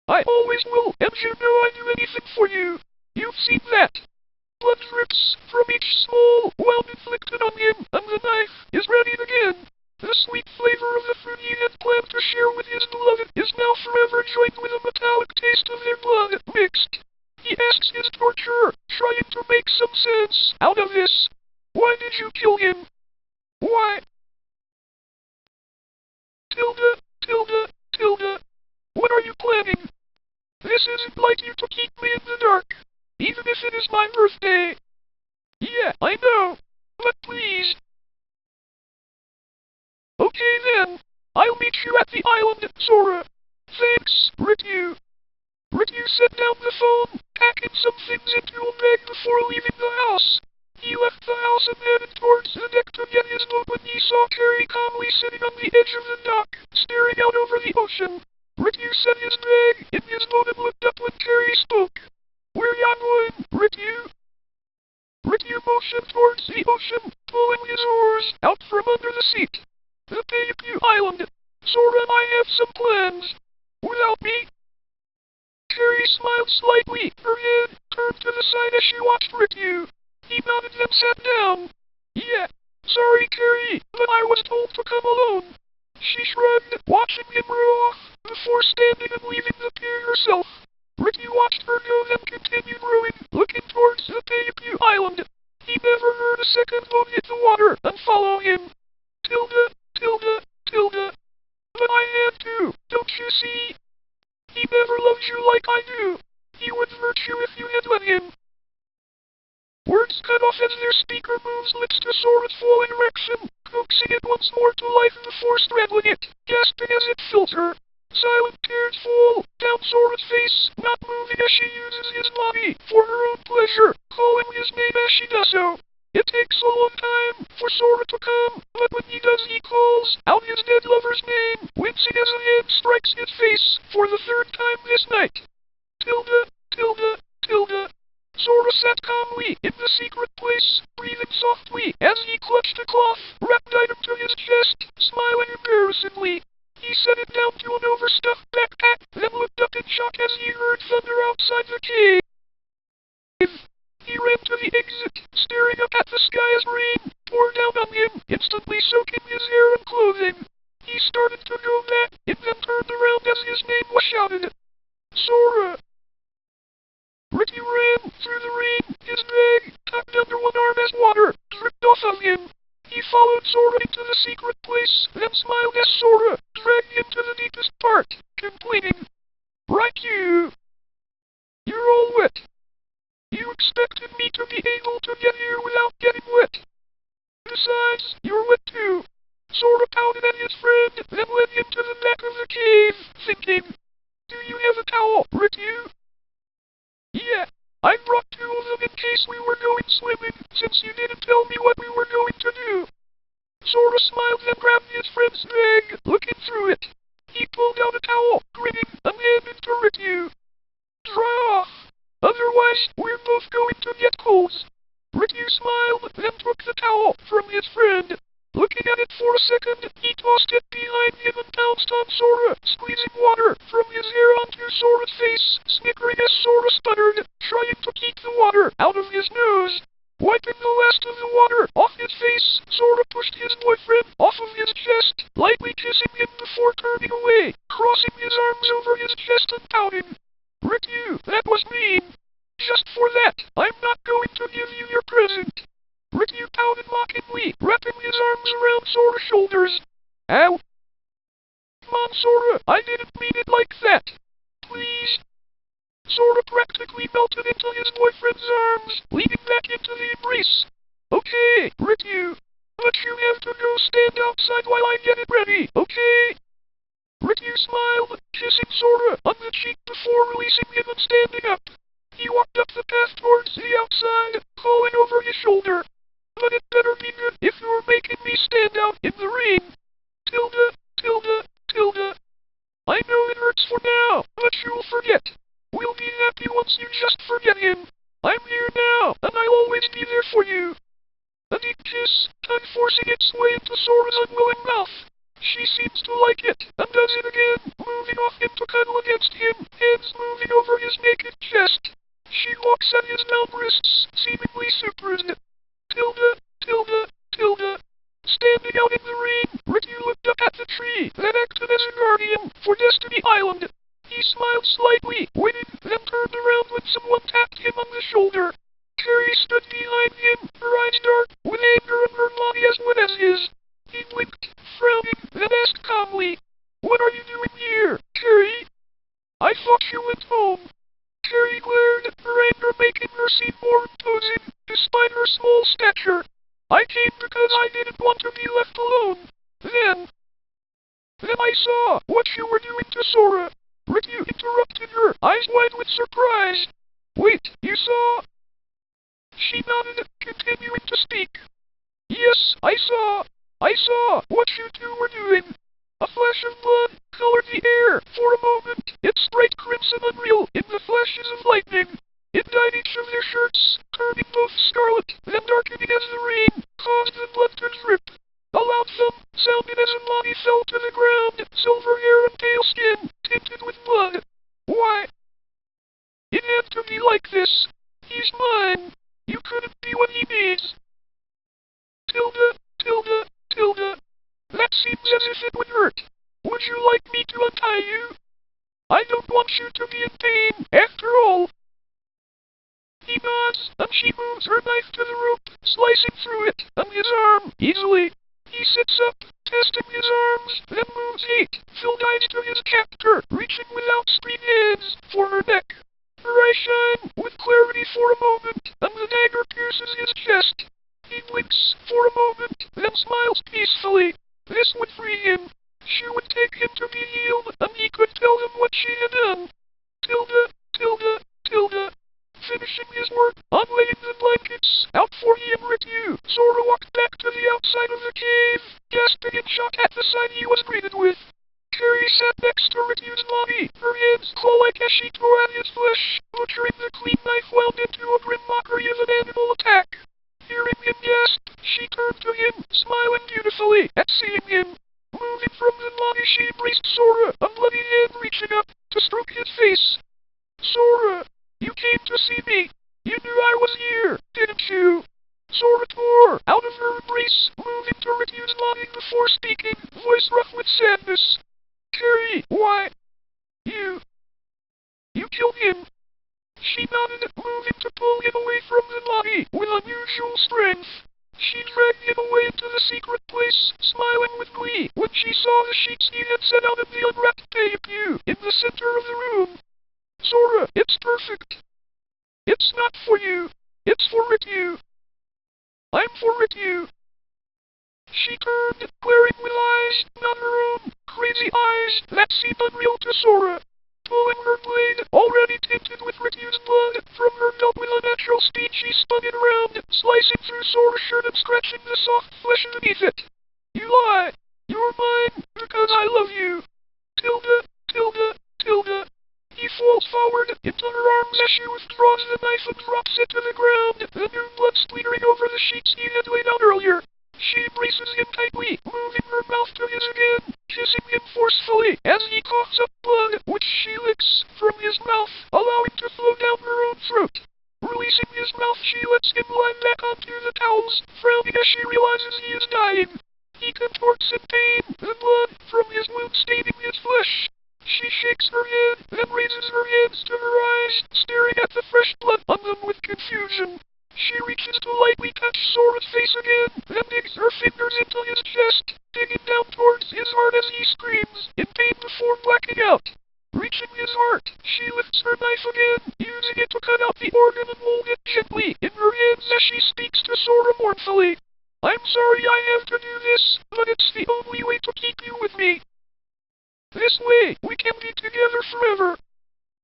I always will, and you know I'd do anything for you. You've seen that. Blood drips from each small wound inflicted on him, and the knife is ready again. The sweet flavor of the fruit he had planned to share with his beloved is now forever joined with a metallic taste of their blood mixed. He asks his torturer, trying to make some sense out of this. Why did you kill him? Why? Tilda, Tilda, Tilda. What are you planning? This isn't like you to keep me in the dark, even if it is my birthday. Yeah, I know. But please. Okay then. I'll meet you at the island, Sora. Thanks, Riku. Riku set down the phone, packing some things into a bag before leaving the house. He left the house and headed towards the deck to get his boat when he saw Carrie calmly sitting on the edge of the dock, staring out over the ocean. Riku set his bag in his boat and looked up when Carrie spoke. Where ya going, Riku? Riku motioned towards the ocean, pulling his oars out from under the seat. The Peiku Island. Sora and I have some plans. Without me? Carrie smiled slightly, her head turned to the side as she watched Riku. He nodded and sat down. Yeah. Sorry, Carrie, but I was told to come alone. She shrugged, watching him row off, before standing and leaving the pier herself. Ricky watched her go then continued rowing, looking towards the Peiku Island. He never heard a second boat hit the water and follow him. Tilda, Tilda, Tilda. But I had to, don't you see? He never loved you like I do. He would hurt you if you had let him. Words cut off as their speaker moves lips to Sora's full erection, coaxing it once more to life before straddling it, gasping as it fills her. Silent tears fall down Sora's face, not moving as she uses his body for her own pleasure, calling his name as she does so. It takes a long time for Sora to come, but when he does he calls out his dead lover's name, wincing as a hand strikes his face for the third time this night. Tilda, Tilda, Tilda. Sora sat calmly in the secret place, breathing softly as he clutched a cloth-wrapped item to his chest, smiling embarrassedly. He set it down to an overstuffed backpack, then looked up in shock as he heard thunder outside the cave. He ran to the exit, staring up at the sky as rain poured down on him, instantly soaking his hair and clothing. He started to go back, and then turned around as his name was shouted. Sora! Ricky ran through the rain, his bag tucked under one arm as water dripped off of him. He followed Sora into the secret place, then smiled as Sora dragged him to the deepest part, complaining. Right you! You're all wet. You expected me to be able to get here without getting wet. Besides, you're wet too. Sora pouted at his friend, then led him to the back of the cave, thinking. Do you have a towel, Ricky? Yeah, I brought two of them in case we were going swimming, since you didn't tell me what we were going to do. Sora smiled and grabbed his friend's bag, looking through it. He pulled out a towel, grinning, and handed to Ricky. Dry off. Otherwise, we're both going to get colds. Ricky smiled, then took the towel from his friend. Looking at it for a second, he tossed it behind him and pounced on Sora, squeezing water from his hair onto Sora's face, snickering as Sora sputtered, trying to keep the water out of his nose. Wiping the last of the water off his face, Sora pushed his boyfriend off of his chest, lightly kissing him before turning away, crossing his arms over his chest and pouting. Ricky, that was mean. Just for that, I'm not going to give you your present. Ricky pouted mockingly, wrapping his arms around Sora's shoulders. Ow! Come on, Sora, I didn't mean it like that. Please. Sora practically melted into his boyfriend's arms, leaning back into the embrace. Okay, Ricky. But you have to go stand outside while I get it ready, okay? Ricky smiled, kissing Sora on the cheek before releasing him and standing up. He walked up the path towards the outside, calling over his shoulder. But it better be good if you're making me stand out in the rain. Tilda, Tilda, Tilda. I know it hurts for now, but you'll forget. We'll be happy once you just forget him. I'm here now, and I'll always be there for you. A deep kiss, tongue forcing its way into Sora's unwilling mouth. She seems to like it, and does it again, moving off him to cuddle against him, hands Standing out in the rain, Ritu looked up at the tree that acted as a guardian for Destiny Island. He smiled slightly, waited, then turned around when someone tapped him on the shoulder. Carrie stood behind him, her eyes dark, with anger and her body as wet as his. He blinked, frowning, then asked calmly, "What are you doing here, Carrie?" "I thought you went home." Carrie glared, her anger making her seem more imposing, despite her small stature. "I came because I didn't want to be left alone. Then I saw what you were doing to Sora." Ritu interrupted her, eyes wide with surprise. "Wait, you saw?" She nodded, continuing to speak. "Yes, I saw. I saw what you two were doing." A flash of blood colored the air for a moment, its bright crimson unreal in the flashes of lightning. It dyed each of their shirts, turning both scarlet, then darkening as the rain caused the blood to drip. A loud thump sounded as a body fell to the ground, silver hair and pale skin, tinted with blood. "Why? It had to be like this. He's mine. You couldn't be what he needs." Tilda, Tilda, Tilda. That seems as if it would hurt. Would you like me to untie you? I don't want you to be in pain, after all. He nods, and she moves her knife to the rope, slicing through it, and his arm, easily. He sits up, testing his arms, then moves hate-filled eyes to his captor, reaching with outspread hands for her neck. Her eyes shine with clarity for a moment, and the dagger pierces his chest. He blinks for a moment, then smiles peacefully. This would free him. She would take him to be healed, and he could tell them what she had done. Tilda, Tilda, Tilda. Finishing his work on laying the blankets out for he and Ritu, Sora walked back to the outside of the cave, gasping in shock at the sight he was greeted with. Carrie sat next to Ritu's body, her hands claw-like as she tore at his flesh, butchering the clean knife wound into a grim mockery of an animal attack. Hearing him gasp, she turned to him, smiling beautifully at seeing him. Moving from the body she embraced Sora, a bloody hand reaching up to stroke his face. "Sora, you came to see me. You knew I was here, didn't you?" Sora tore out of her embrace, moving to Ritu's body before speaking, voice rough with sadness. "Carrie, why? You killed him." She nodded, moving to pull him away from the body with unusual strength. She dragged him away into the secret place, smiling with glee when she saw the sheets he had set out in the unwrapped debut in the center of the room. "Sora, it's perfect. It's not for you. It's for Ritu. I'm for Ritu." She turned, glaring with eyes, not her own, crazy eyes that seemed unreal to Sora. Pulling her blade, already tinted with Ritu's blood, from her belt with unnatural speed she spun it around, slicing through Sora's shirt and scratching the soft flesh beneath it. "You lie. You're mine, because I love you. Tilda, Tilda, Tilda." He falls forward into her arms as she withdraws the knife and drops it to the ground, the new blood splattering over the sheets he had laid out earlier. She embraces him tightly, moving her mouth to his again, kissing him forcefully as he coughs up blood, which she licks from his mouth, allowing to flow down her own throat. Releasing his mouth, she lets him lie back onto the towels, frowning as she realizes he is dying. He contorts in pain, the blood from his wound staining his flesh. She shakes her head, then raises her hands to her eyes, staring at the fresh blood on them with confusion. She reaches to lightly touch Sora's face again, then digs her fingers into his chest, digging down towards his heart as he screams, in pain before blacking out. Reaching his heart, she lifts her knife again, using it to cut out the organ and hold it gently in her hands as she speaks to Sora mournfully. "I'm sorry I have to do this, but it's the only way to keep you with me. This way, we can be together forever."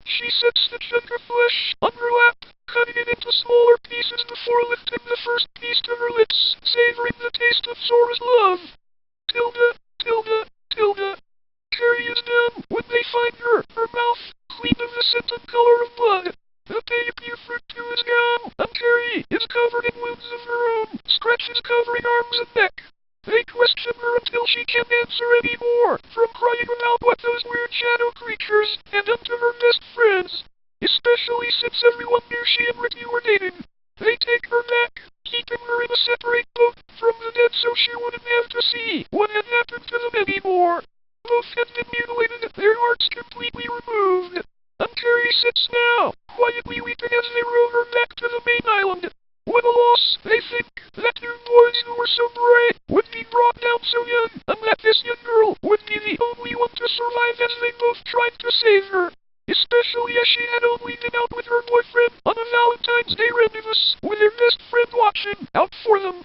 She sets the chunk of flesh on her lap, cutting it into smaller pieces before lifting the first piece to her lips, savoring the taste of Sora's love. Tilda, Tilda, Tilda. Carrie is done when they find her mouth, clean of the scent and color of blood. The debut fruit too is gone, and Carrie is covered in wounds of her own, scratches covering arms and neck. They question her until she can't answer any more, from crying about what those weird shadow creatures had done to her best friends. Especially since everyone knew she and Ricky were dating. They take her back keeping her in a separate boat from the dead so she wouldn't have to see what had happened to them anymore. Both had been mutilated, their hearts completely removed. And Carrie sits now, quietly weeping as they row her back to the main island. What a loss, they think, that two boys who were so bright would be brought down so young, and that this young girl would be the only one to survive as they both tried to save her. Especially as she had only been out with her boyfriend on a Valentine's Day rendezvous, with her best friend watching out for them.